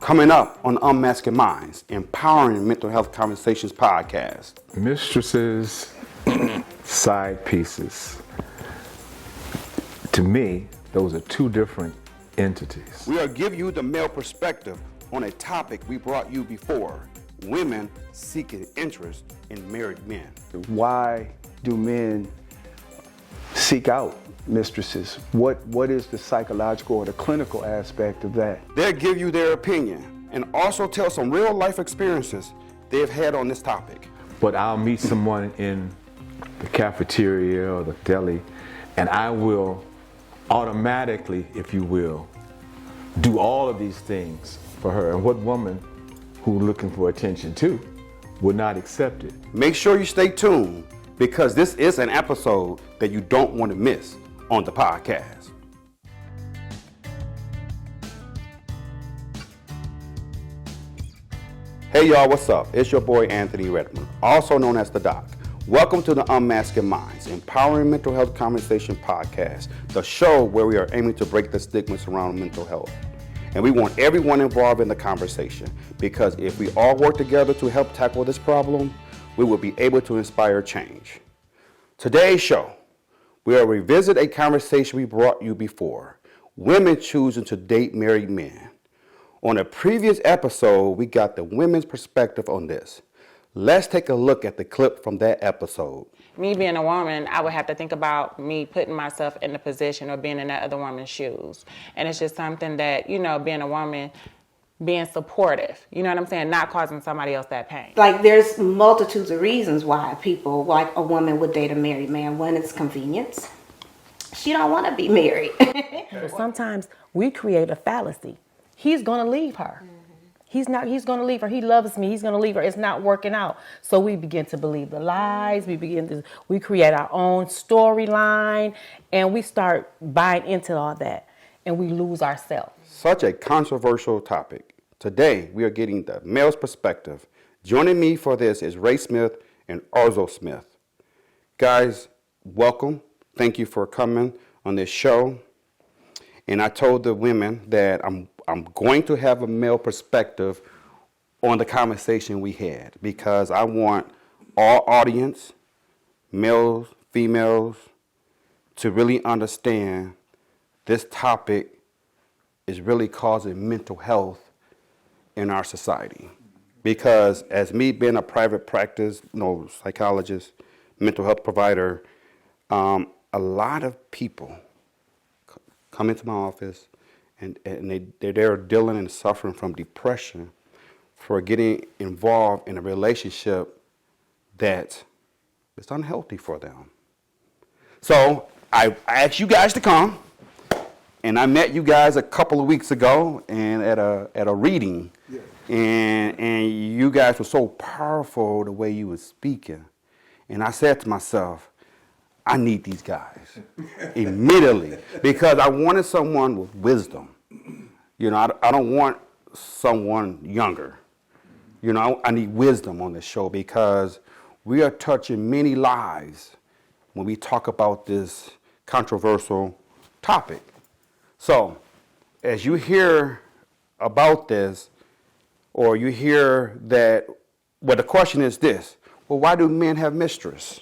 Coming up on Unmasking Minds, Empowering Mental Health Conversations podcast. Mistresses, side pieces. To me, those are two different entities. We are giving you the male perspective on a topic we brought you before: women seeking interest in married men. Why do men seek out mistresses? What is the psychological or the clinical aspect of that? They'll give you their opinion and also tell some real life experiences they've had on this topic. But I'll meet someone in the cafeteria or the deli, and I will automatically, if you will, do all of these things for her. And what woman who's looking for attention too would not accept it? Make sure you stay tuned, because this is an episode that you don't want to miss on the podcast. Hey y'all, what's up? It's your boy Anthony Redmond, also known as The Doc. Welcome to the Unmasking Minds, Empowering Mental Health Conversation podcast, the show where we are aiming to break the stigmas around mental health. And we want everyone involved in the conversation, because if we all work together to help tackle this problem, we will be able to inspire change. Today's show, we will revisit a conversation we brought you before: women choosing to date married men. On a previous episode, we got the women's perspective on this. Let's take a look at the clip from that episode. Me being a woman, I would have to think about me putting myself in the position or being in that other woman's shoes. And it's just something that, being a woman, being supportive, you know what I'm saying? Not causing somebody else that pain. Like, there's multitudes of reasons why people, like a woman would date a married man. One is convenience. She don't want to be married. So sometimes we create a fallacy. He's going to leave her. He's going to leave her. He loves me. He's going to leave her. It's not working out. So we begin to believe the lies. We create our own storyline, and we start buying into all that, and we lose ourselves. Such a controversial topic. Today, we are getting the male's perspective. Joining me for this is Ray Smith and Arzal Smith. Guys, welcome. Thank you for coming on this show. And I told the women that I'm going to have a male perspective on the conversation we had, because I want all audience, males, females, to really understand this topic is really causing mental health in our society. Because as me being a private practice, psychologist, mental health provider, a lot of people come into my office and they're dealing and suffering from depression for getting involved in a relationship that is unhealthy for them. So I asked you guys to come, and I met you guys a couple of weeks ago and at a reading. Yeah. And you guys were so powerful the way you were speaking. And I said to myself, I need these guys immediately, because I wanted someone with wisdom. I don't want someone younger. I need wisdom on this show, because we are touching many lives when we talk about this controversial topic. So, as you hear about this, or you hear that, the question is this: well, why do men have mistress?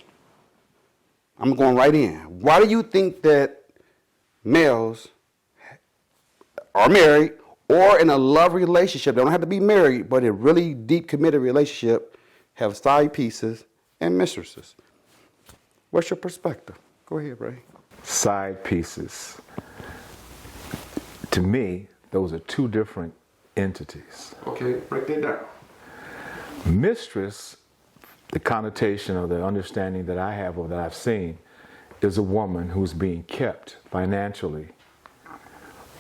I'm going right in. Why do you think that males are married or in a love relationship? They don't have to be married, but in a really deep, committed relationship, have side pieces and mistresses. What's your perspective? Go ahead, Ray. Side pieces. To me, those are two different entities. Okay, break that down. Mistress, the connotation or the understanding that I have or that I've seen, is a woman who's being kept financially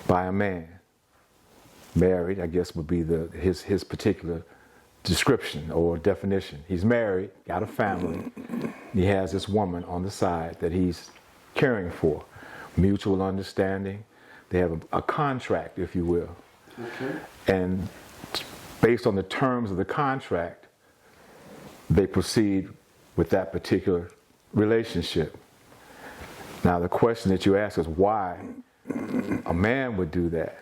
by a man. Married, I guess, would be his particular description or definition. He's married, got a family. He has this woman on the side that he's caring for. Mutual understanding. They have a contract, if you will. Okay. And based on the terms of the contract, they proceed with that particular relationship. Now, the question that you ask is why a man would do that.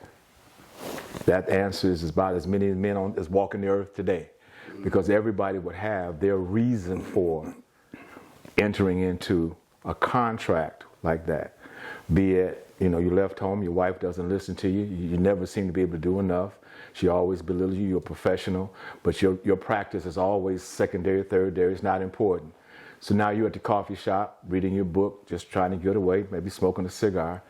That answer is about as many men as walking the earth today, because everybody would have their reason for entering into a contract like that. Be it, you left home, your wife doesn't listen to you, you never seem to be able to do enough. She always belittles you, you're a professional, but your practice is always secondary, thirdary, it's not important. So now you're at the coffee shop, reading your book, just trying to get away, maybe smoking a cigar.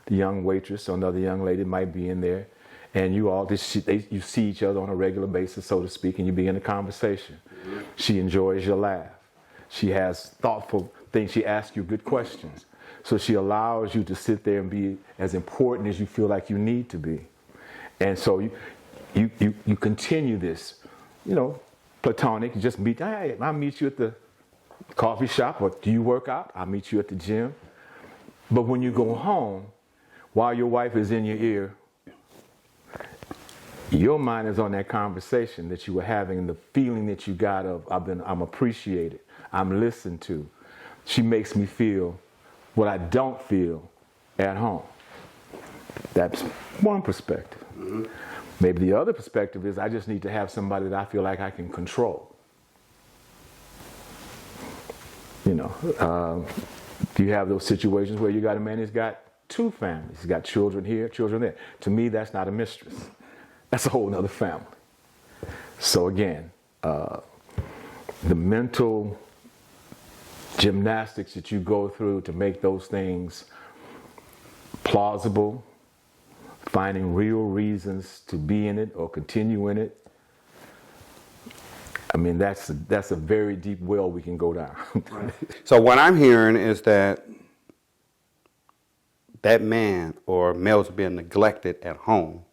The young waitress or another young lady might be in there, and you see each other on a regular basis, so to speak, and you begin a conversation. She enjoys your laugh. She has thoughtful things. She asks you good questions. So she allows you to sit there and be as important as you feel like you need to be. And so you continue this, platonic. You just meet. Hey, I'll meet you at the coffee shop, or do you work out? I'll meet you at the gym. But when you go home, while your wife is in your ear, your mind is on that conversation that you were having, and the feeling that you got of I'm appreciated, I'm listened to. She makes me feel what I don't feel at home. That's one perspective. Mm-hmm. Maybe the other perspective is I just need to have somebody that I feel like I can control. You have those situations where you got a man who's got two families. He's got children here, children there. To me, that's not a mistress. That's a whole other family. So again, the mental gymnastics that you go through to make those things plausible, finding real reasons to be in it or continue in it, I mean, that's a very deep well we can go down. Right. So what I'm hearing is that man or males are being neglected at home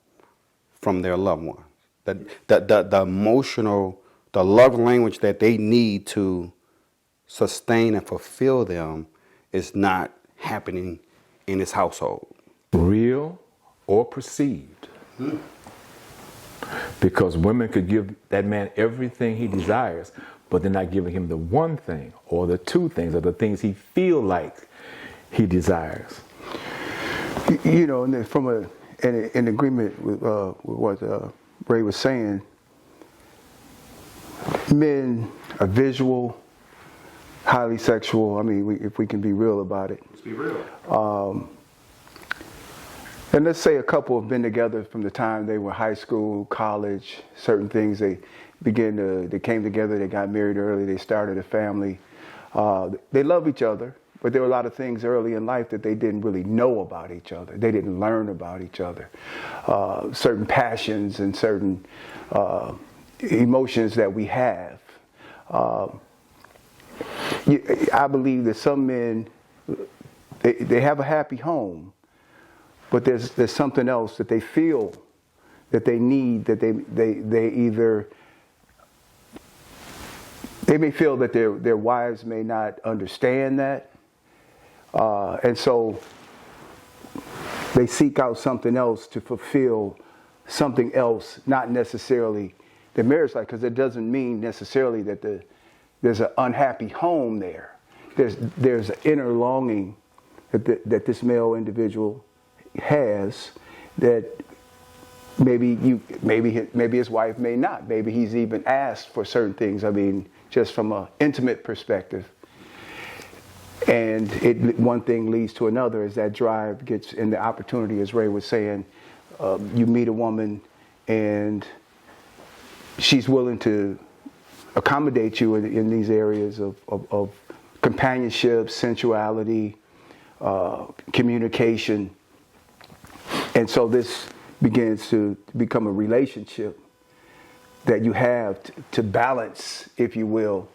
from their loved ones. The emotional, the love language that they need to sustain and fulfill them is not happening in his household. Real or perceived. Because women could give that man everything he desires, but they're not giving him the one thing or the two things or the things he feel like he desires. And from in agreement with what Ray was saying, men are visual, highly sexual. I mean, if we can be real about it. Let's be real. And let's say a couple have been together from the time they were high school, college, certain things. They came together, they got married early, they started a family. They love each other, but there were a lot of things early in life that they didn't really know about each other. They didn't learn about each other. Certain passions and certain emotions that we have. I believe that some men, they have a happy home, but there's something else that they feel that they need, that they may feel that their wives may not understand that, and so they seek out something else to fulfill something else, not necessarily the marriage life, because it doesn't mean necessarily that there's an unhappy home there. There's an inner longing that this male individual has that maybe his wife may not. Maybe he's even asked for certain things. I mean, just from an intimate perspective. And one thing leads to another as that drive gets in the opportunity, as Ray was saying, you meet a woman and she's willing to accommodate you in these areas of companionship, sensuality, communication. And so this begins to become a relationship that you have to balance, if you will,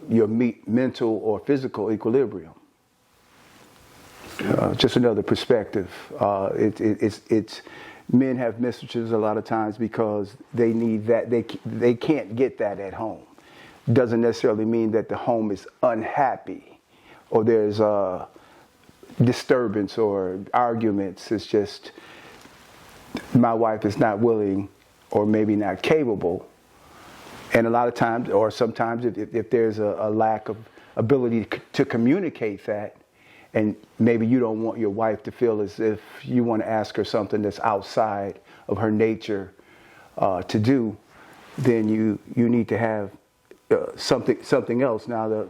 your mental or physical equilibrium. Just another perspective. It's men have mistresses a lot of times because they need that. They can't get that at home. Doesn't necessarily mean that the home is unhappy or there's disturbance or arguments. It's just my wife is not willing or maybe not capable. And a lot of times, or sometimes, if there's a lack of ability to communicate that, and maybe you don't want your wife to feel as if you want to ask her something that's outside of her nature to do, then you need to have something else. Now,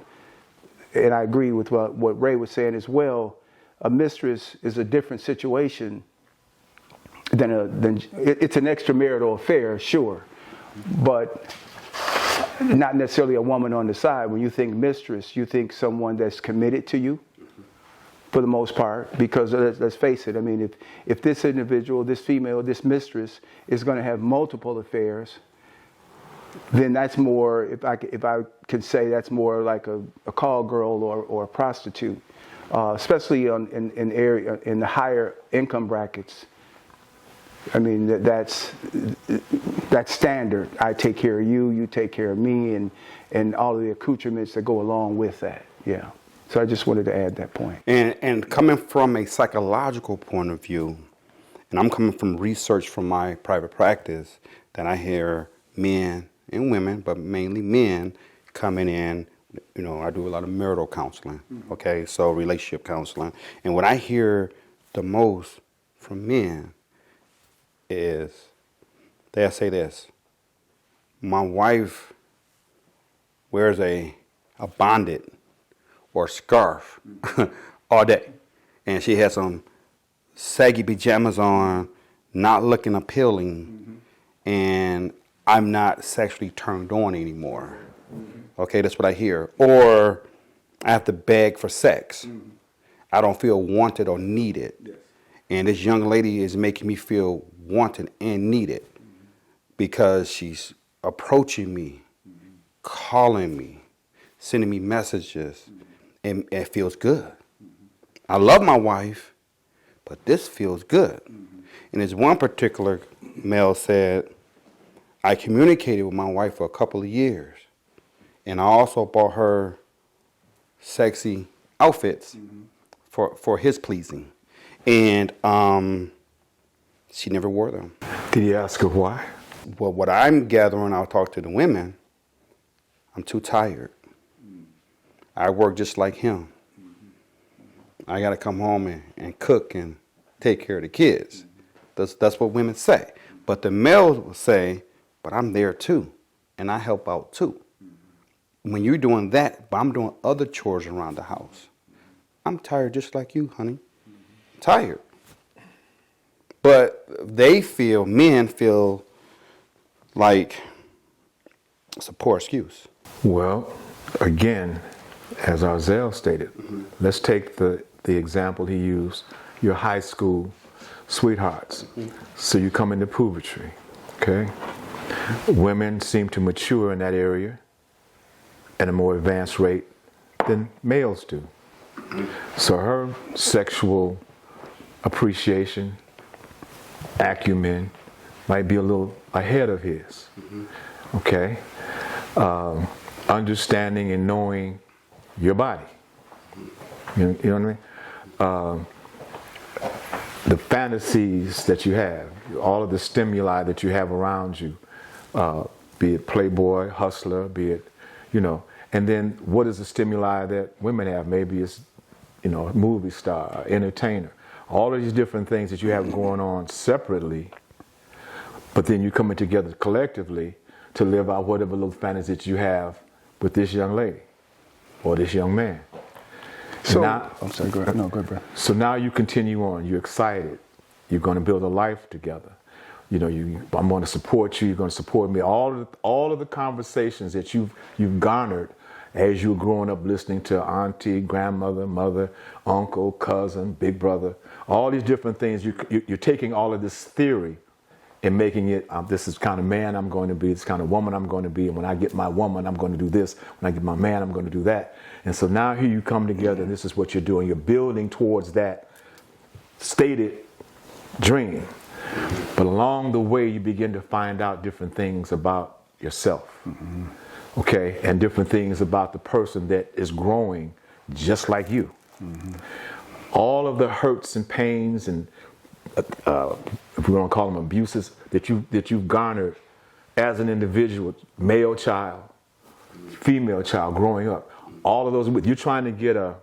and I agree with what Ray was saying as well. A mistress is a different situation than it's an extramarital affair, sure, but not necessarily a woman on the side. When you think mistress, you think someone that's committed to you, for the most part, because let's face it. I mean, if this individual, this female, this mistress is going to have multiple affairs, then that's more, if I could say, that's more like a call girl or a prostitute, especially in the higher income brackets. I mean, that's standard. I take care of you, you take care of me, and all of the accoutrements that go along with that. Yeah. So I just wanted to add that point. And coming from a psychological point of view, and I'm coming from research from my private practice, that I hear men and women, but mainly men, coming in. You know, I do a lot of marital counseling, okay, so relationship counseling. And what I hear the most from men is they'll say this: my wife wears a bonnet or scarf all day, and she has some saggy pajamas on, not looking appealing, and I'm not sexually turned on anymore. Okay, that's what I hear. Or I have to beg for sex. I don't feel wanted or needed. Yes. And this young lady is making me feel wanted and needed because she's approaching me, calling me, sending me messages, and it feels good. I love my wife, but this feels good. And as one particular male said, I communicated with my wife for a couple of years, and I also bought her sexy outfits for his pleasing. And she never wore them. Did you ask her why? Well, what I'm gathering, I'll talk to the women, I'm too tired. I work just like him. I got to come home and cook and take care of the kids. That's what women say. But the males will say, but I'm there too, and I help out too. When you're doing that, but I'm doing other chores around the house, I'm tired just like you, honey. Tired. But men feel like it's a poor excuse. Well, again, as Arzal stated, let's take the example he used, your high school sweethearts. So you come into puberty, okay? Women seem to mature in that area at a more advanced rate than males do. So her sexual appreciation, acumen might be a little ahead of his, okay? Understanding and knowing your body. You know what I mean? The fantasies that you have, all of the stimuli that you have around you, be it playboy, hustler, be it, and then what is the stimuli that women have? Maybe it's, a movie star, entertainer, all of these different things that you have going on separately, but then you're coming together collectively to live out whatever little fantasy that you have with this young lady or this young man. So, now, I'm sorry, go ahead. No, go ahead, bro. So now you continue on. You're excited. You're going to build a life together. I'm going to support you. You're going to support me. All of the conversations that you've garnered as you were growing up, listening to auntie, grandmother, mother, uncle, cousin, big brother, all these different things. You're taking all of this theory and making it, this is the kind of man I'm going to be, this kind of woman I'm going to be, and when I get my woman, I'm going to do this. When I get my man, I'm going to do that. And so now here you come together, and this is what you're doing. You're building towards that stated dream. But along the way, you begin to find out different things about yourself, okay? And different things about the person that is growing just like you. All of the hurts and pains and if we want to call them abuses that you've garnered as an individual, male child, female child growing up, all of those, you're trying to get a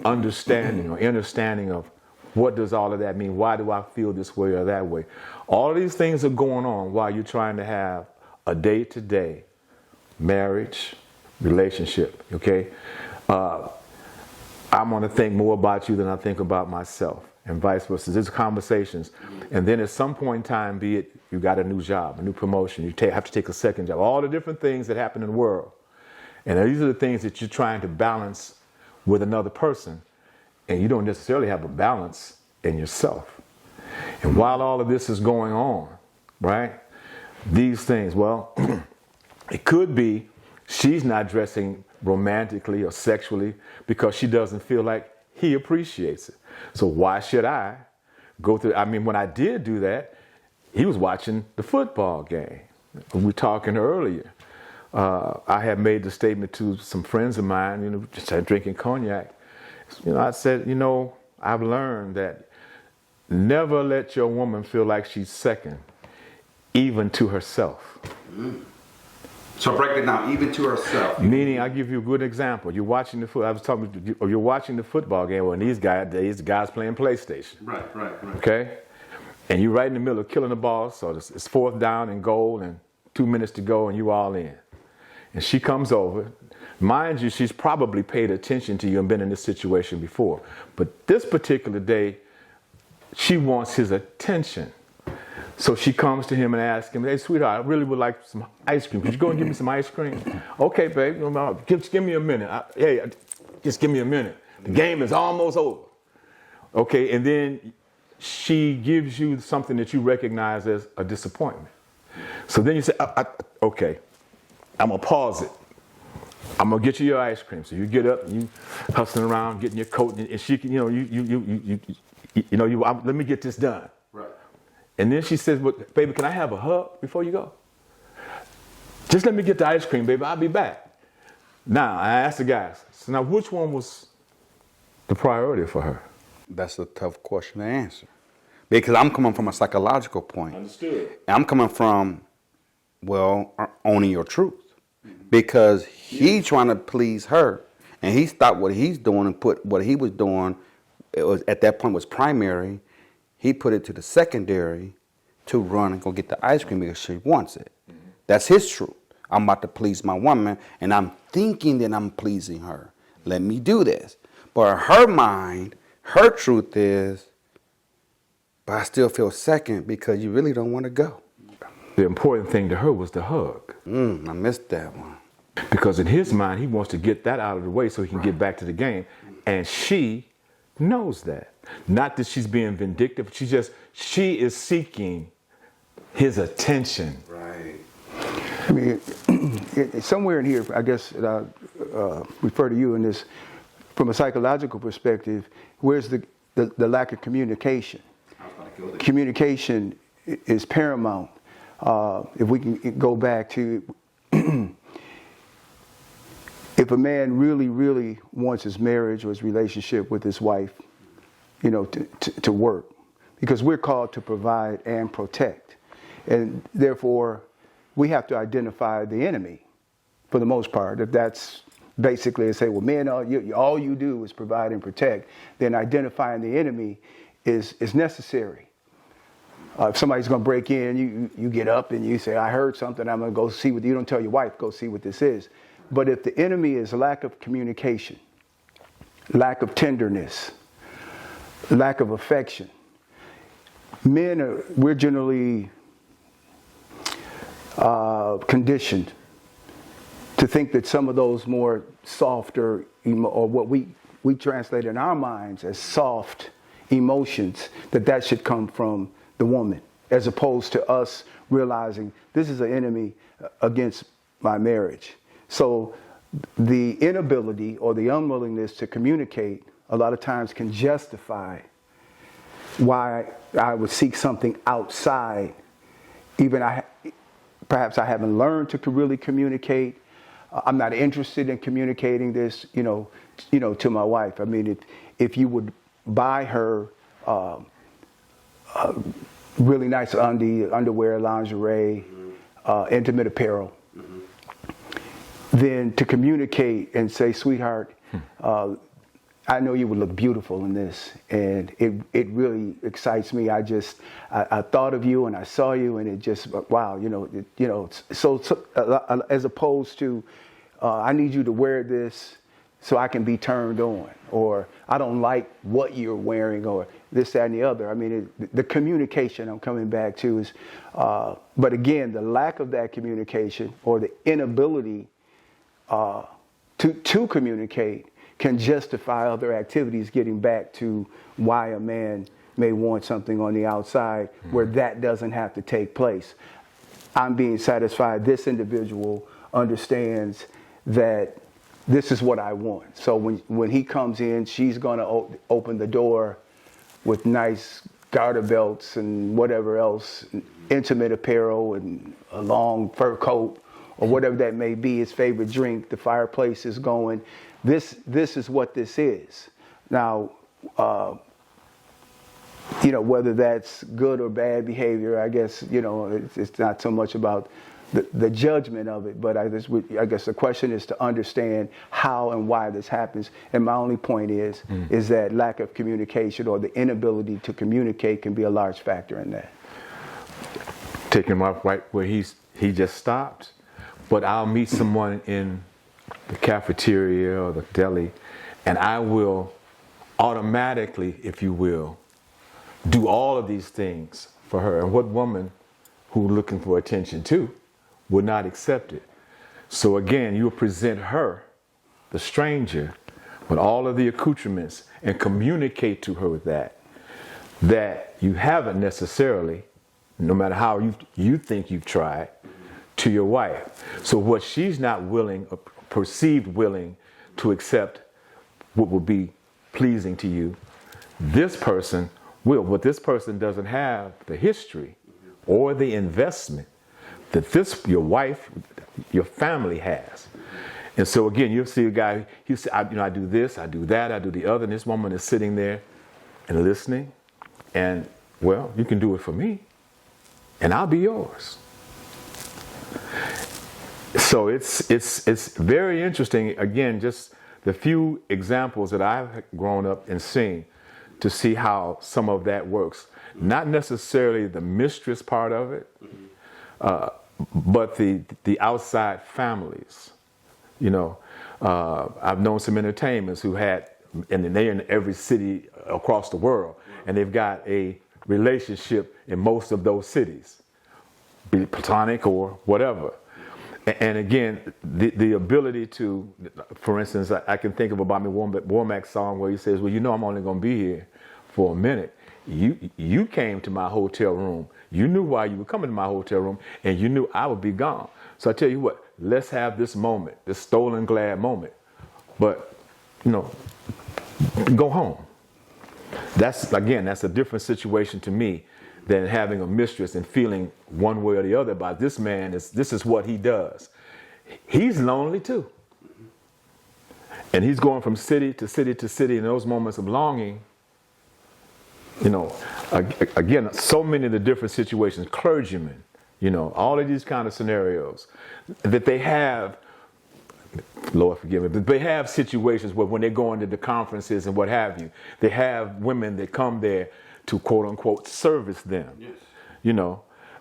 understanding or understanding of What does all of that mean? Why do I feel this way or that way? All of these things are going on while you're trying to have a day-to-day marriage relationship, okay? I'm going to think more about you than I think about myself, and vice versa. There's conversations. And then at some point in time, be it you got a new job, a new promotion, you have to take a second job, all the different things that happen in the world. And these are the things that you're trying to balance with another person. And you don't necessarily have a balance in yourself. And while all of this is going on, right, these things, well, it could be she's not dressing romantically or sexually because she doesn't feel like he appreciates it. So why should I go through? I mean, when I did do that, he was watching the football game. We were talking earlier. I had made the statement to some friends of mine, just drinking cognac. I said, I've learned that never let your woman feel like she's second, even to herself. So break it down, even to herself. Meaning, I'll give you a good example. You're watching you're watching the football game, and these guys playing PlayStation. Right. Okay? And you're right in the middle of killing the ball, so it's 4th down and goal, and 2 minutes to go, and you all in. And she comes over. Mind you, she's probably paid attention to you and been in this situation before. But this particular day, she wants his attention. So she comes to him and asks him, "Hey, sweetheart, I really would like some ice cream. Could you go and give me some ice cream?" "Okay, babe. Just give me a minute. Just give me a minute. The game is almost over." Okay, and then she gives you something that you recognize as a disappointment. So then you say, "Okay, I'm going to pause it. I'm going to get you your ice cream." So you get up and you hustling around, getting your coat, and she can, let me get this done. Right. And then she says, "Well, baby, can I have a hug before you go? Just let me get the ice cream, baby. I'll be back." Now, I asked the guys, so now which one was the priority for her? That's a tough question to answer. Because I'm coming from a psychological point. Understood. I'm coming from, owning your truth. Because he trying to please her, and he stopped what he's doing and put what he was doing, it was at that point was primary. He put it to the secondary to run and go get the ice cream because she wants it. Mm-hmm. That's his truth. I'm about to please my woman, and I'm thinking that I'm pleasing her. Let me do this. But in her mind, her truth is, but I still feel second because you really don't want to go. The important thing to her was the hug. I missed that one. Because in his mind, he wants to get that out of the way so he can get back to the game. And she knows that. Not that she's being vindictive. She is seeking his attention. Right. I mean, somewhere in here, I guess, I refer to you in this, from a psychological perspective, where's the lack of communication? I was about to go there. Communication is paramount. If we can go back to, if a man really, really wants his marriage or his relationship with his wife, to work, because we're called to provide and protect. And therefore, we have to identify the enemy for the most part. If that's basically say, well, men, all you do is provide and protect, then identifying the enemy is necessary. If somebody's going to break in, you get up and you say, "I heard something, I'm going to go see what," you don't tell your wife, "Go see what this is." But if the enemy is lack of communication, lack of tenderness, lack of affection, we're generally conditioned to think that some of those more softer, or what we translate in our minds as soft emotions, that should come from the woman, as opposed to us realizing this is an enemy against my marriage. So the inability or the unwillingness to communicate a lot of times can justify why I would seek something outside. Perhaps I haven't learned to really communicate. I'm not interested in communicating this, to my wife. I mean, if you would buy her really nice underwear, lingerie, intimate apparel, then to communicate and say, "Sweetheart, I know you would look beautiful in this, and it really excites me. I thought of you and I saw you, and it just, wow, so as opposed to, I need you to wear this so I can be turned on, or I don't like what you're wearing, or this, that, and the other. I mean, the communication I'm coming back to is, but again, the lack of that communication or the inability to communicate can justify other activities, getting back to why a man may want something on the outside where that doesn't have to take place. I'm being satisfied this individual understands that this is what I want. So when he comes in, she's going to open the door with nice garter belts and whatever else, intimate apparel and a long fur coat or whatever that may be, his favorite drink, the fireplace is going. This is what this is. Now, whether that's good or bad behavior, I guess, it's not so much about the judgment of it, but I guess the question is to understand how and why this happens. And my only point is that lack of communication or the inability to communicate can be a large factor in that. Taking him up right where he just stopped, but I'll meet someone in the cafeteria or the deli, and I will automatically, if you will, do all of these things for her. And what woman who's looking for attention too would not accept it? So again, you'll present her, the stranger, with all of the accoutrements and communicate to her with that you haven't necessarily, no matter how you think you've tried, to your wife. So what she's not willing, or perceived willing, to accept what will be pleasing to you, this person will. But this person doesn't have the history or the investment that your wife, your family has. And so again, you'll see a guy, he'll say, I do this, I do that, I do the other, and this woman is sitting there and listening, and, well, you can do it for me, and I'll be yours. So it's very interesting, again, just the few examples that I've grown up and seen to see how some of that works. Not necessarily the mistress part of it, but the outside families. I've known some entertainers who had, and they're in every city across the world, and they've got a relationship in most of those cities, be it platonic or whatever. And again, the ability to, for instance, I can think of a Bobby Womack song where he says, well, I'm only going to be here for a minute. You came to my hotel room. You knew why you were coming to my hotel room, and you knew I would be gone. So I tell you what, let's have this moment, this stolen glad moment. But, go home. That's a different situation to me than having a mistress and feeling one way or the other about this man. This is what he does. He's lonely too. And he's going from city to city to city in those moments of longing. Again, so many of the different situations, clergymen, all of these kind of scenarios that they have, Lord forgive me, but they have situations where when they go into the conferences and what have you, they have women that come there to quote unquote service them. Yes.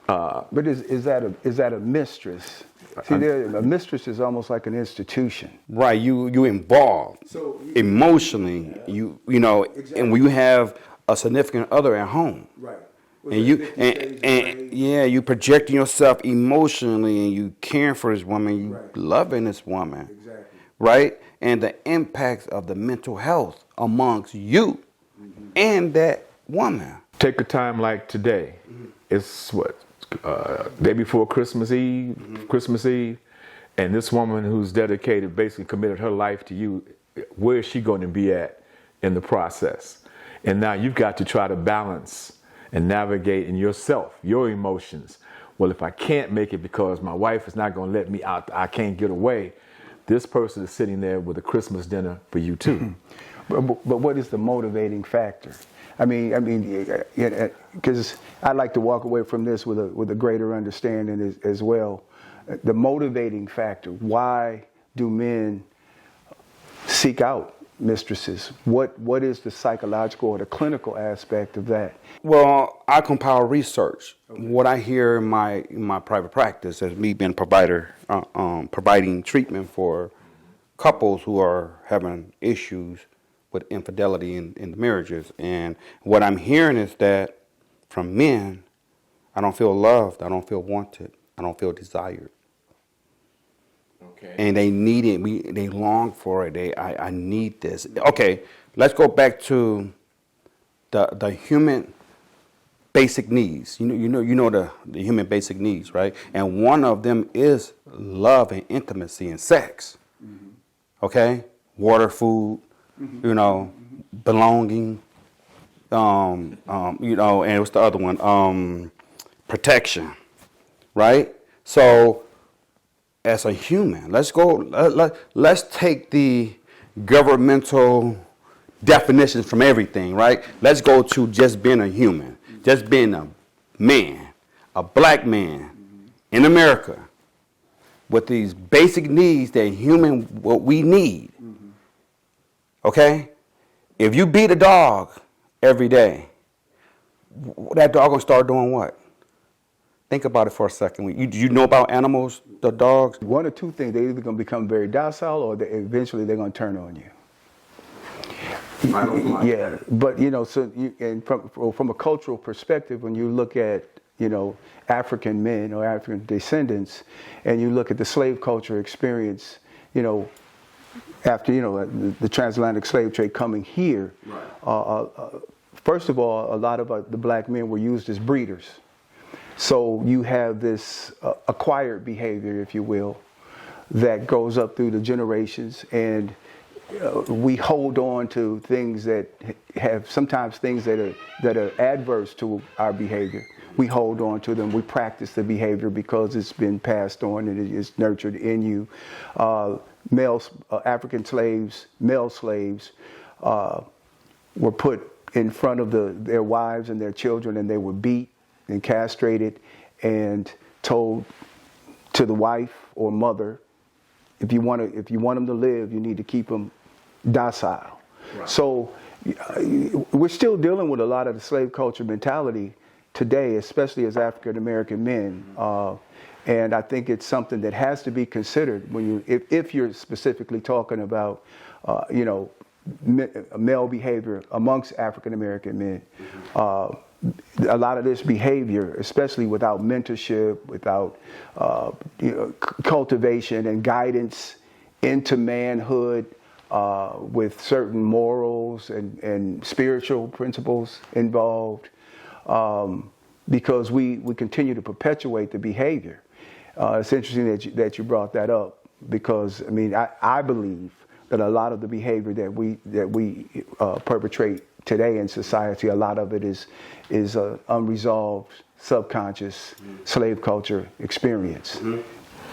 But is that a mistress? See, a mistress is almost like an institution. Right, you involved emotionally. Exactly. And when you have a significant other at home, right, and you projecting yourself emotionally, and you caring for this woman, you loving this woman, exactly, right, and the impacts of the mental health amongst you and that woman. Take a time like today. It's day before Christmas Eve, and this woman who's dedicated, basically committed her life to you, where is she going to be at in the process? And now you've got to try to balance and navigate in yourself, your emotions. Well, if I can't make it because my wife is not going to let me out, I can't get away, this person is sitting there with a Christmas dinner for you too. But what is the motivating factor? I mean, because I like to walk away from this with a greater understanding as well. The motivating factor. Why do men seek out mistresses? What is the psychological or the clinical aspect of that? Well, I compile research. What I hear in my private practice as me being a provider, providing treatment for couples who are having issues with infidelity in the marriages. And what I'm hearing is that from men, I don't feel loved, I don't feel wanted, I don't feel desired. Okay. And they need it. They long for it. I need this. Okay, let's go back to the human basic needs. You know the human basic needs, right? And one of them is love and intimacy and sex. Okay, water, food, belonging. And what's the other one? Protection, right? So, as a human, let's go. Let's take the governmental definitions from everything, right? Let's go to just being a human, just being a man, a black man in America with these basic needs that what we need. Okay? If you beat a dog every day, that dog gonna start doing what? Think about it for a second. You know about animals, the dogs? One or two things: they're either going to become very docile, or eventually they're going to turn on you. Yeah, but and from a cultural perspective, when you look at African men or African descendants, and you look at the slave culture experience, after the transatlantic slave trade coming here, first of all, a lot of the black men were used as breeders. So you have this acquired behavior, if you will, that goes up through the generations, and we hold on to things that have sometimes things that are adverse to our behavior. We hold on to them. We practice the behavior because it's been passed on and it is nurtured in you. African slaves, male slaves, were put in front of their wives and their children, and they were beat and castrated and told to the wife or mother, if you want them to live, you need to keep them docile. Right. So we're still dealing with a lot of the slave culture mentality today, especially as African American men. And I think it's something that has to be considered if you're specifically talking about, male behavior amongst African American men. A lot of this behavior, especially without mentorship, without cultivation and guidance into manhood, with certain morals and spiritual principles involved, because we continue to perpetuate the behavior. It's interesting that you brought that up, because I believe that a lot of the behavior that we perpetrate today in society, a lot of it is unresolved, subconscious slave culture experience.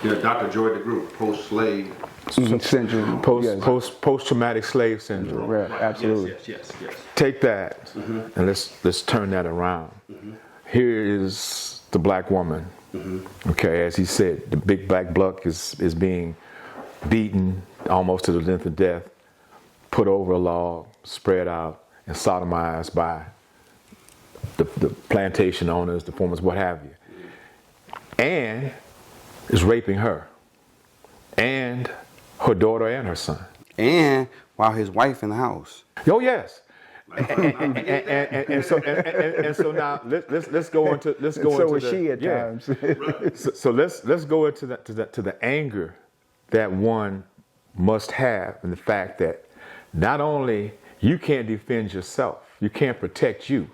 Yeah, Dr. Joy DeGroot, post-slave syndrome, post-traumatic slave syndrome. Right, absolutely. Yes. Take that and let's turn that around. Here is the black woman. Okay, as he said, the big black buck is being beaten almost to the length of death, put over a log, spread out, and sodomized by the plantation owners, the farmers, what have you, and is raping her and her daughter and her son, and while his wife in the house. Oh yes. And so now let's go into so is she at times. So let's go into the anger that one must have, and the fact that not only you can't defend yourself, you can't protect you,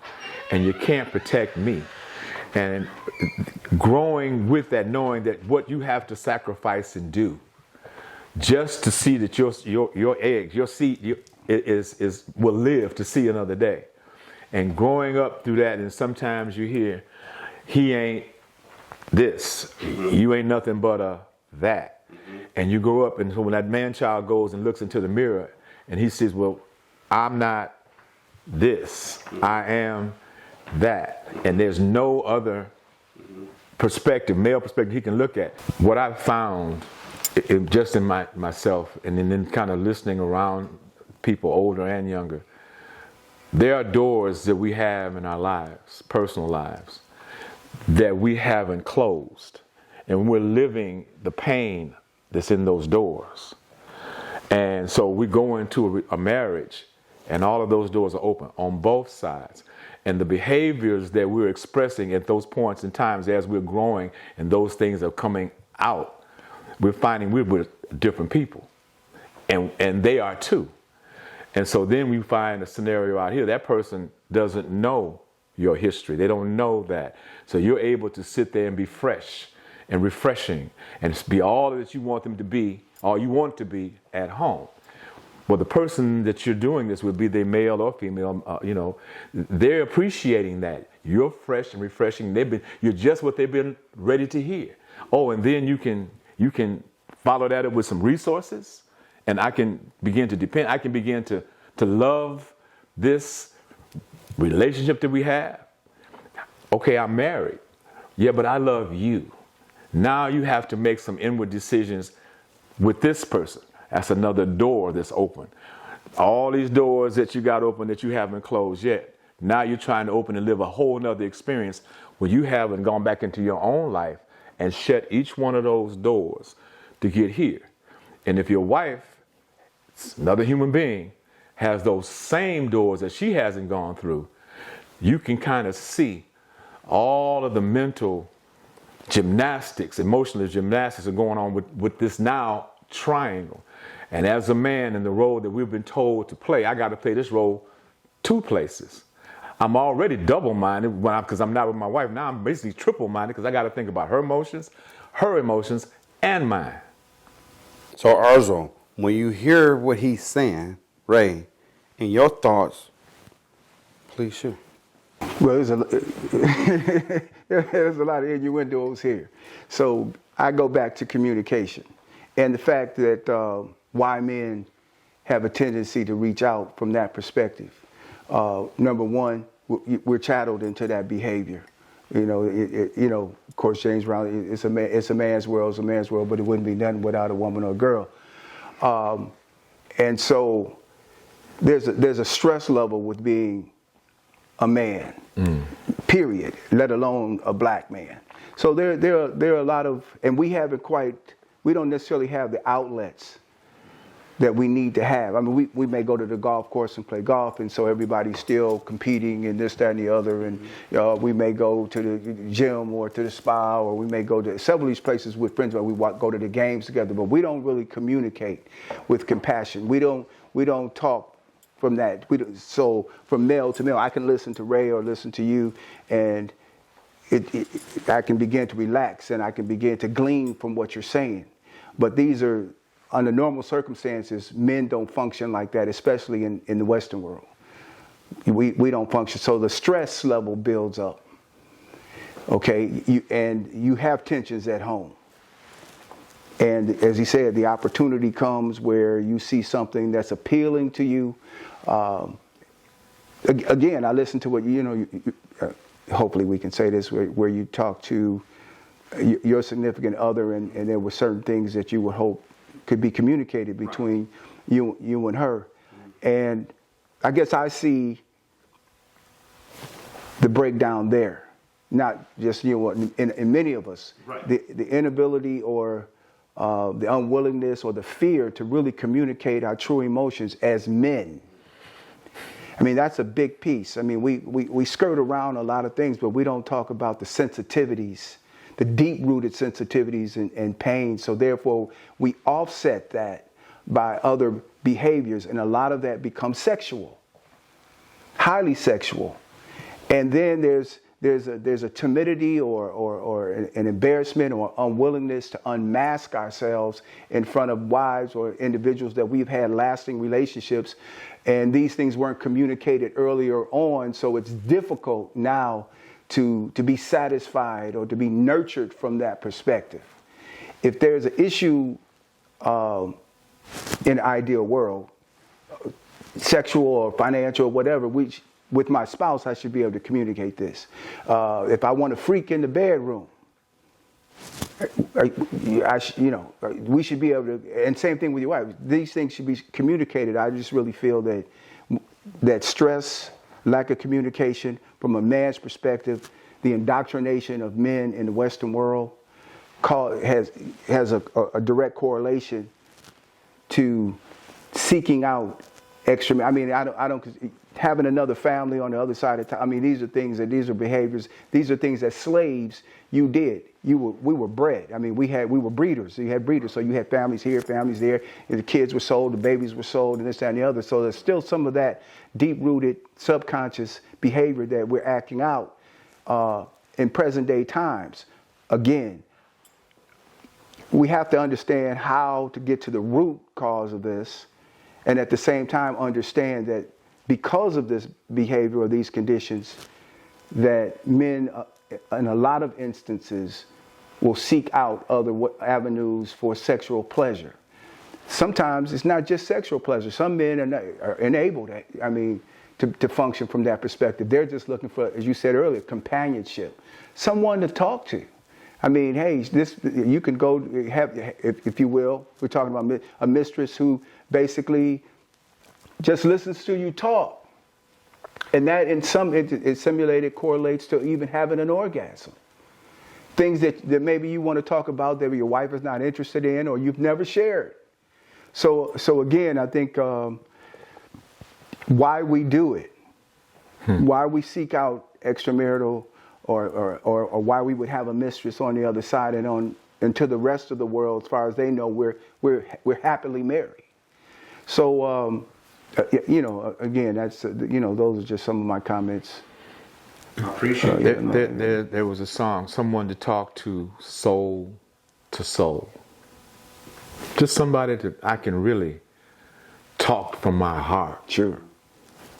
and you can't protect me, and growing with that, knowing that what you have to sacrifice and do just to see that your eggs, your seed will live to see another day. And growing up through that, and sometimes you hear, he ain't this, you ain't nothing but a that. And you grow up, and so when that man-child goes and looks into the mirror and he says, well, I'm not this, I am that. And there's no other perspective, male perspective he can look at. What I've found just in myself, and then kind of listening around people older and younger, there are doors that we have in our lives, personal lives, that we haven't closed. And we're living the pain that's in those doors. And so we go into a marriage and all of those doors are open on both sides. And the behaviors that we're expressing at those points in times as we're growing and those things are coming out, we're finding we're with different people. And they are too. And so then we find a scenario out here, that person doesn't know your history. They don't know that. So you're able to sit there and be fresh and refreshing and be all that you want them to be, all you want to be at home. Well, the person that you're doing this with, be they male or female, they're appreciating that. You're fresh and refreshing. You're just what they've been ready to hear. Oh, and then you can follow that up with some resources. And I can begin to depend. I can begin to love this relationship that we have. Okay, I'm married. Yeah, but I love you. Now you have to make some inward decisions with this person. That's another door that's open. All these doors that you got open that you haven't closed yet. Now you're trying to open and live a whole nother experience where you haven't gone back into your own life and shut each one of those doors to get here. And if your wife, another human being, has those same doors that she hasn't gone through, you can kind of see all of the mental gymnastics, emotional gymnastics are going on with this now triangle. And as a man in the role that we've been told to play, I got to play this role two places. I'm already double-minded because I'm not with my wife. Now I'm basically triple-minded because I got to think about her emotions, and mine. So Arzal, when you hear what he's saying, Ray, and your thoughts, please share. Well, there's a lot of innuendos here. So I go back to communication and the fact that why men have a tendency to reach out from that perspective. Number one, we're chatteled into that behavior. Of course, James Brown, it's a man's world, but it wouldn't be nothing without a woman or a girl. And so there's a stress level with being a man, period, let alone a black man. So there are a lot of, and we don't necessarily have the outlets that we need to have. I mean, we may go to the golf course and play golf, and so everybody's still competing and this, that, and the other. And we may go to the gym or to the spa, or we may go to several of these places with friends where we go to the games together. But we don't really communicate with compassion. We don't talk from that. So from male to male, I can listen to Ray or listen to you, and I can begin to relax and I can begin to glean from what you're saying. But these are, under normal circumstances, men don't function like that, especially in the Western world. We don't function. So the stress level builds up. Okay, you have tensions at home. And as he said, the opportunity comes where you see something that's appealing to you. Again, I listen to what hopefully we can say this, where you talk to your significant other, and there were certain things that you would hope could be communicated between you and her. And I guess I see the breakdown there, not just in many of us. Right. The inability or the unwillingness or the fear to really communicate our true emotions as men. I mean, that's a big piece. I mean, we skirt around a lot of things, but we don't talk about the sensitivities, the deep-rooted sensitivities and pain. So therefore, we offset that by other behaviors, and a lot of that becomes sexual, highly sexual. And then there's a timidity or an embarrassment or unwillingness to unmask ourselves in front of wives or individuals that we've had lasting relationships, and these things weren't communicated earlier on, so it's difficult now to be satisfied or to be nurtured from that perspective. If there's an issue in the ideal world, sexual or financial or whatever, with my spouse, I should be able to communicate this. If I want to freak in the bedroom, we should be able to, and same thing with your wife. These things should be communicated. I just really feel that stress, lack of communication from a man's perspective, the indoctrination of men in the Western world has a direct correlation to seeking out extra. I mean, I don't having another family on the other side of time. I mean, these are behaviors. These are things that slaves did. We were bred. I mean, we were breeders. So you had breeders. So you had families here, families there. And the kids were sold, the babies were sold, and this, that, and the other. So there's still some of that deep-rooted subconscious behavior that we're acting out in present-day times. Again, we have to understand how to get to the root cause of this, and at the same time understand that because of this behavior or these conditions, that men in a lot of instances will seek out other avenues for sexual pleasure. Sometimes it's not just sexual pleasure. Some men are enabled, to function from that perspective. They're just looking for, as you said earlier, companionship, someone to talk to. I mean, hey, you can go have, if you will, we're talking about a mistress who basically just listens to you talk. And that it simulated correlates to even having an orgasm. Things that maybe you want to talk about that your wife is not interested in or you've never shared. So again, I think why we do it, why we seek out extramarital or why we would have a mistress on the other side and to the rest of the world, as far as they know, we're happily married. So, again, that's, those are just some of my comments. I appreciate it. There was a song, Someone to Talk to Soul. Just somebody that I can really talk from my heart. Sure.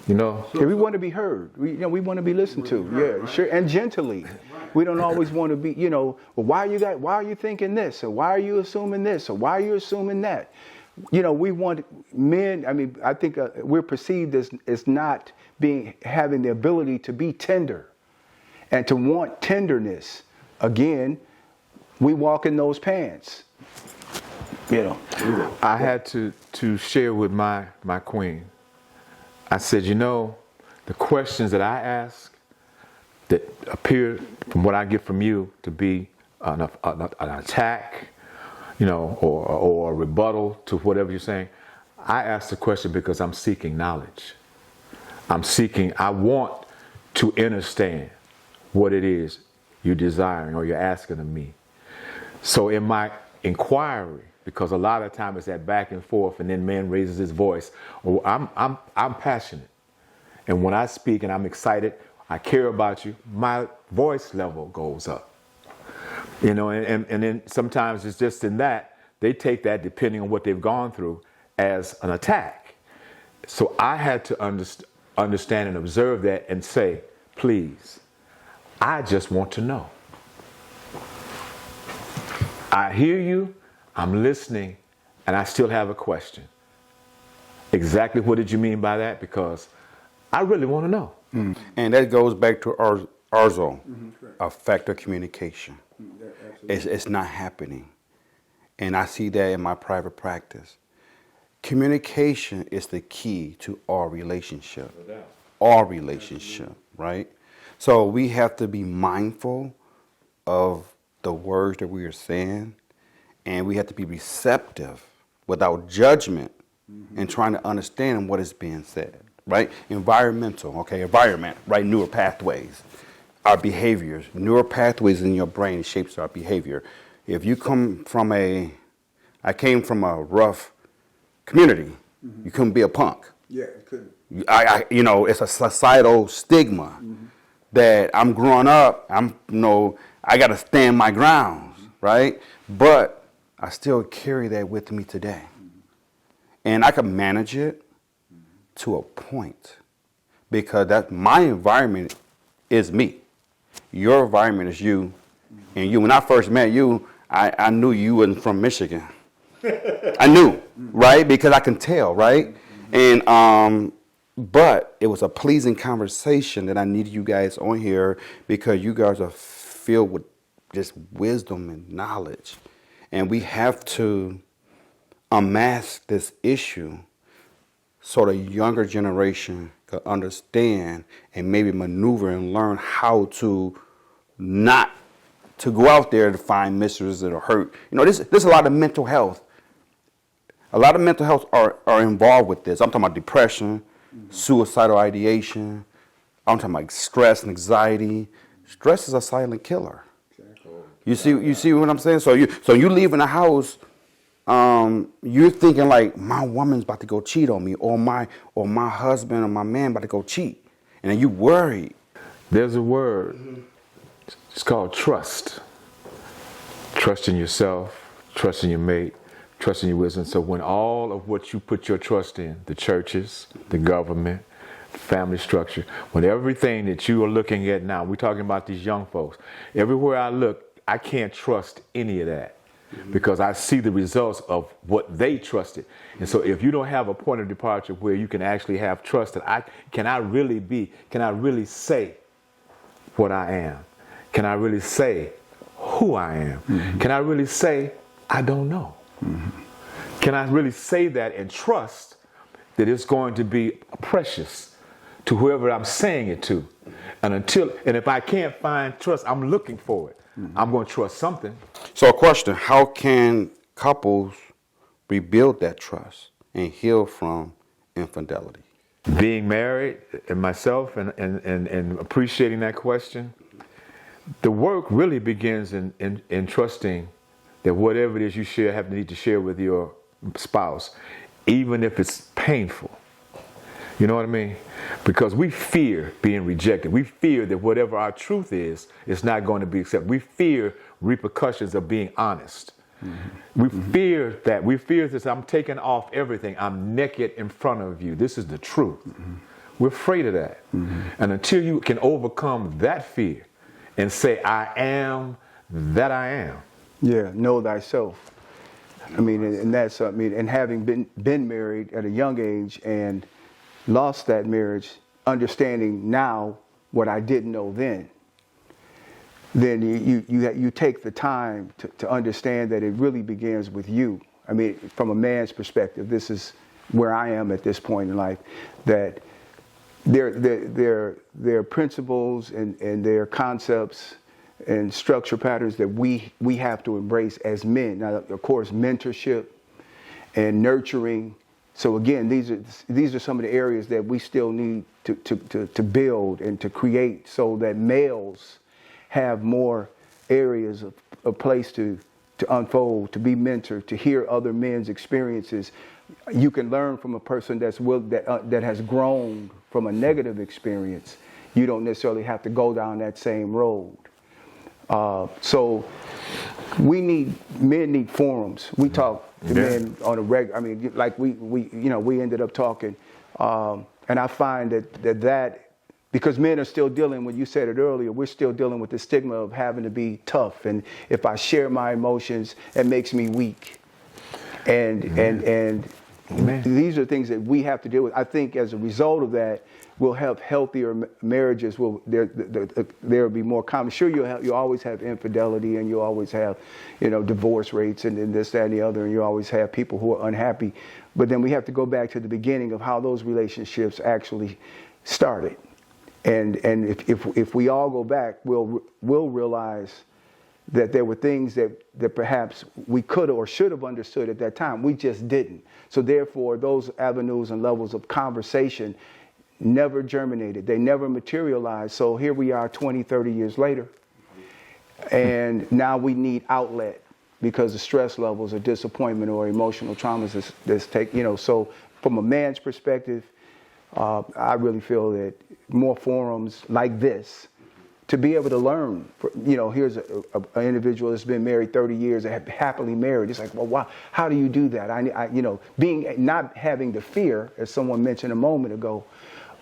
Yeah, we want to be heard. We want to be listened to. Yeah, sure, and gently. We don't always want to be, well, why are you thinking this? Or why are you assuming this? Or why are you assuming that? We want men. I think we're perceived as not having the ability to be tender, and to want tenderness. Again, we walk in those pants. I had to share with my queen. I said, the questions that I ask that appear from what I get from you to be an attack, or a rebuttal to whatever you're saying. I ask the question because I'm seeking knowledge. I want to understand what it is you're desiring or you're asking of me. So in my inquiry, because a lot of time it's that back and forth, and then man raises his voice. Or I'm passionate, and when I speak and I'm excited, I care about you, my voice level goes up. And then sometimes it's just in that they take that, depending on what they've gone through, as an attack. So I had to understand and observe that and say, please, I just want to know. I hear you. I'm listening, and I still have a question. Exactly what did you mean by that? Because I really want to know. And that goes back to Arzal, effective communication. It's not happening. And I see that in my private practice. Communication is the key to our relationship. Our relationship, right? So we have to be mindful of the words that we are saying. And we have to be receptive without judgment and trying to understand what is being said, right? Environment, right? Neural pathways, our behaviors. Neural pathways in your brain shapes our behavior. If you come from I came from a rough community, you couldn't be a punk. Yeah, you couldn't. It's a societal stigma that I'm growing up, I got to stand my grounds, right? But I still carry that with me today. And I can manage it to a point, because my environment is me. Your environment is you. And you, when I first met you, I knew you wasn't from Michigan. I knew, right? Because I can tell, right? And but it was a pleasing conversation that I needed you guys on here, because you guys are filled with just wisdom and knowledge. And we have to unmask this issue so the younger generation could understand and maybe maneuver and learn how to not to go out there to find mistresses that are hurt. You know, there's a lot of mental health. A lot of mental health are involved with this. I'm talking about depression, suicidal ideation. I'm talking about stress and anxiety. Stress is a silent killer. You see what I'm saying? So you leaving the house, you're thinking like, my woman's about to go cheat on me, or my husband or my man about to go cheat, and then you worried. There's a word. It's called trust. Trust in yourself, trust in your mate, trust in your wisdom. So when all of what you put your trust in, the churches, the government, family structure, when everything that you are looking at now, we're talking about these young folks, everywhere I look, I can't trust any of that because I see the results of what they trusted. And so if you don't have a point of departure where you can actually have trust that can I really say what I am? Can I really say who I am? Mm-hmm. Can I really say I don't know? Mm-hmm. Can I really say that and trust that it's going to be precious to whoever I'm saying it to? And if I can't find trust, I'm looking for it. Mm-hmm. I'm going to trust something. So a question, how can couples rebuild that trust and heal from infidelity? Being married and myself and appreciating that question, the work really begins in trusting that whatever it is you need to share with your spouse, even if it's painful. You know what I mean? Because we fear being rejected. We fear that whatever our truth is not going to be accepted. We fear repercussions of being honest. Mm-hmm. We fear that. We fear this. I'm taking off everything. I'm naked in front of you. This is the truth. Mm-hmm. We're afraid of that. Mm-hmm. And until you can overcome that fear and say, I am that I am. Yeah, know thyself. I mean, and that's, and having been married at a young age and lost that marriage, understanding now what I didn't know then you take the time to understand that it really begins with you. I mean, from a man's perspective, this is where I am at this point in life, that there are principles and there are concepts and structure patterns that we have to embrace as men. Now, of course, mentorship and nurturing. So again, these are some of the areas that we still need to build and to create so that males have more areas of place to unfold, to be mentored, to hear other men's experiences. You can learn from a person that has grown from a negative experience. You don't necessarily have to go down that same road. So men need forums. We talk to men on a regular. I mean, like we ended up talking, and I find that because men are still dealing, when you said it earlier, we're still dealing with the stigma of having to be tough, and if I share my emotions, it makes me weak, and these are things that we have to deal with. I think as a result of that, we'll have healthier marriages. There will be more common. Sure, you always have infidelity, and you always have, divorce rates and this, that, and the other, and you always have people who are unhappy. But then we have to go back to the beginning of how those relationships actually started, and if we all go back, we'll realize that there were things that perhaps we could or should have understood at that time. We just didn't. So therefore, those avenues and levels of conversation never germinated. They never materialized. So here we are 20, 30 years later. And now we need outlet because the stress levels or disappointment or emotional traumas that's so from a man's perspective, I really feel that more forums like this to be able to learn. Here's an individual that's been married 30 years, happily married. It's like, well, wow, how do you do that? Not having the fear, as someone mentioned a moment ago,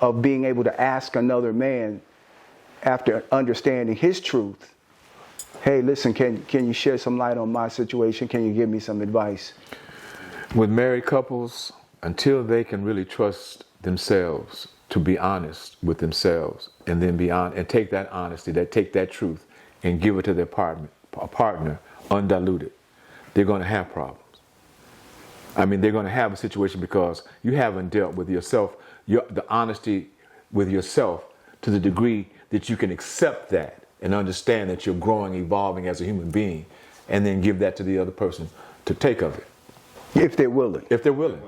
of being able to ask another man after understanding his truth, hey, listen, can you shed some light on my situation? Can you give me some advice? With married couples, until they can really trust themselves to be honest with themselves and then be honest and take that honesty, take that truth and give it to their a partner undiluted, they're going to have problems. I mean, they're going to have a situation because you haven't dealt with yourself, the honesty with yourself to the degree that you can accept that and understand that you're growing, evolving as a human being, and then give that to the other person to take of it. If they're willing. If they're willing.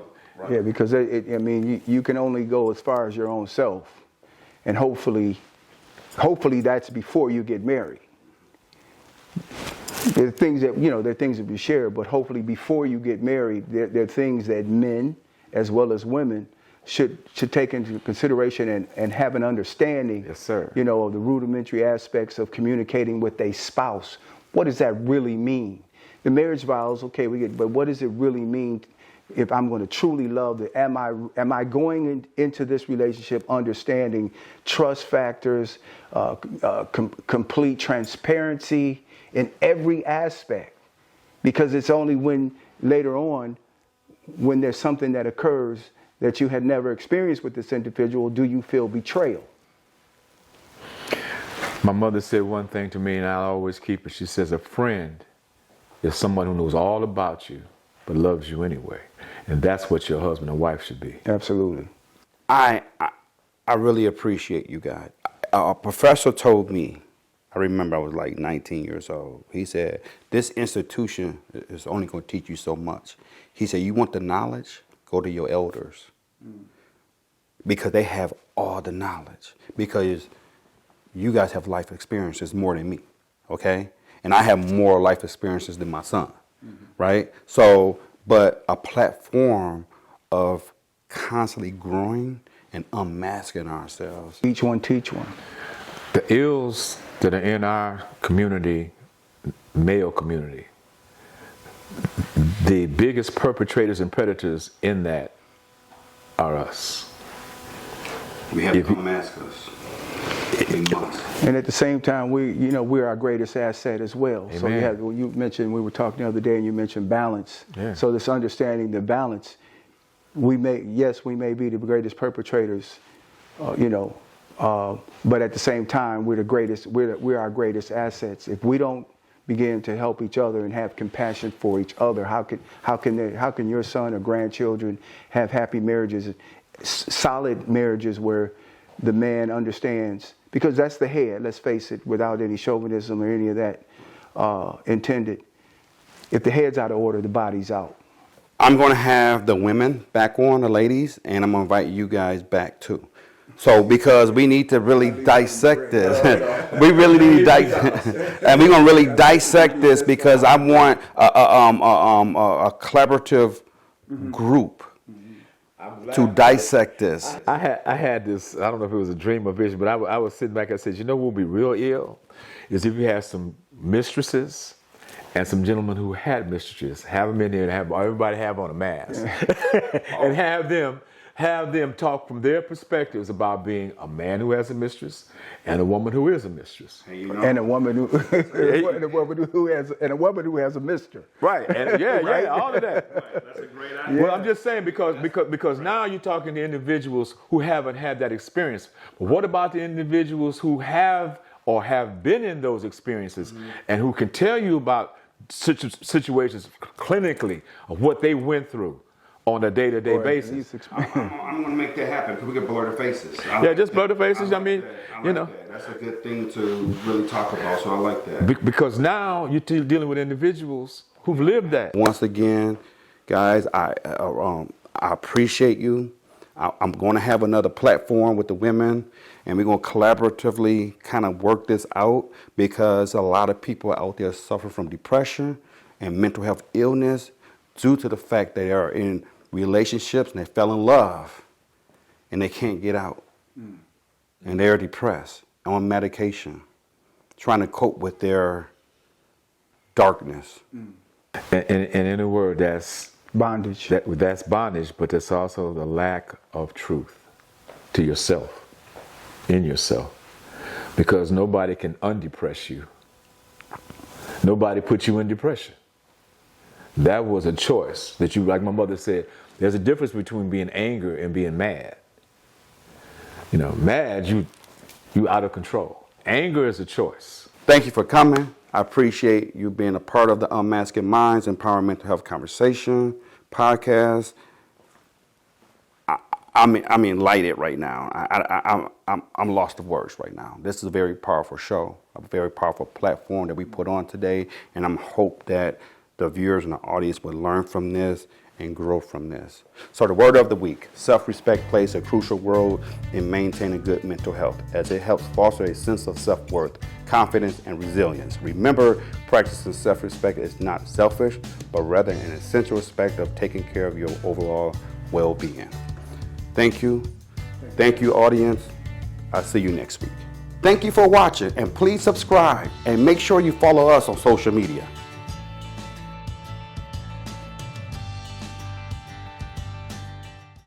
Yeah, because you can only go as far as your own self, and hopefully that's before you get married. There are things that we share, but hopefully before you get married, there are things that men as well as women should take into consideration and have an understanding. Yes, sir. Of the rudimentary aspects of communicating with a spouse. What does that really mean? The marriage vows, okay, but what does it really mean? If I'm going to truly love it, am I going into this relationship understanding trust factors, complete transparency in every aspect? Because it's only when later on, when there's something that occurs that you had never experienced with this individual, do you feel betrayal? My mother said one thing to me, and I'll always keep it. She says, a friend is someone who knows all about you, but loves you anyway. And that's what your husband and wife should be. Absolutely. I really appreciate you guys. A professor told me, I remember I was like 19 years old. He said, this institution is only going to teach you so much. He said, you want the knowledge? Go to your elders. Because they have all the knowledge. Because you guys have life experiences more than me, okay? And I have more life experiences than my son, right? So, but a platform of constantly growing and unmasking ourselves. Each one teach one. The ills that are in our community, male community, the biggest perpetrators and predators in that are us. We have to unmask us. We must. And at the same time, we're our greatest asset as well. Amen. So you mentioned, we were talking the other day, and you mentioned balance. Yeah. So this understanding the balance, we may be the greatest perpetrators, but at the same time, we're our greatest assets. If we don't begin to help each other and have compassion for each other, how can your son or grandchildren have happy marriages, solid marriages where the man understands? Because that's the head, let's face it, without any chauvinism or any of that intended. If the head's out of order, the body's out. I'm going to have the women back on, the ladies, and I'm going to invite you guys back too. So because we need to really dissect this. We really need to dissect, and we're going to really dissect this because I want a collaborative group to dissect this. I had this, I don't know if it was a dream or vision, but I was sitting back and I said, what would be real ill is if you had some mistresses and some gentlemen who had mistresses, have them in there and have everybody have on a mask and have them talk from their perspectives about being a man who has a mistress and a woman who is a mistress. And a woman who has a mister. Right. And yeah, all of that. Right. That's a great idea. Well, I'm just saying because now you're talking to individuals who haven't had that experience. But what about the individuals who have or have been in those experiences and who can tell you about situations clinically of what they went through on a day-to-day basis? I'm going to make that happen because we can blur the faces. Just blur the faces. That's a good thing to really talk about, so I like that. Because now you're dealing with individuals who've lived that. Once again, guys, I appreciate you. I'm going to have another platform with the women, and we're going to collaboratively kind of work this out because a lot of people out there suffer from depression and mental health illness due to the fact they are in relationships and they fell in love and they can't get out. And they're depressed, on medication, trying to cope with their darkness. And in a word, that's Bondage. That's bondage, but that's also the lack of truth to yourself, in yourself. Because nobody can undepress you. Nobody put you in depression. That was a choice that you, like my mother said, there's a difference between being angry and being mad. Mad, you out of control. Anger is a choice. Thank you for coming. I appreciate you being a part of the Unmasking Minds Empowering Mental Health Conversation podcast. I'm enlightened right now. I'm lost of words right now. This is a very powerful show, a very powerful platform that we put on today, and I'm hope that the viewers and the audience will learn from this and grow from this. So the word of the week: self-respect plays a crucial role in maintaining good mental health, as it helps foster a sense of self-worth, confidence, and resilience. Remember, practicing self-respect is not selfish, but rather an essential aspect of taking care of your overall well-being. Thank you. Thank you, audience. I'll see you next week. Thank you for watching, and please subscribe and make sure you follow us on social media.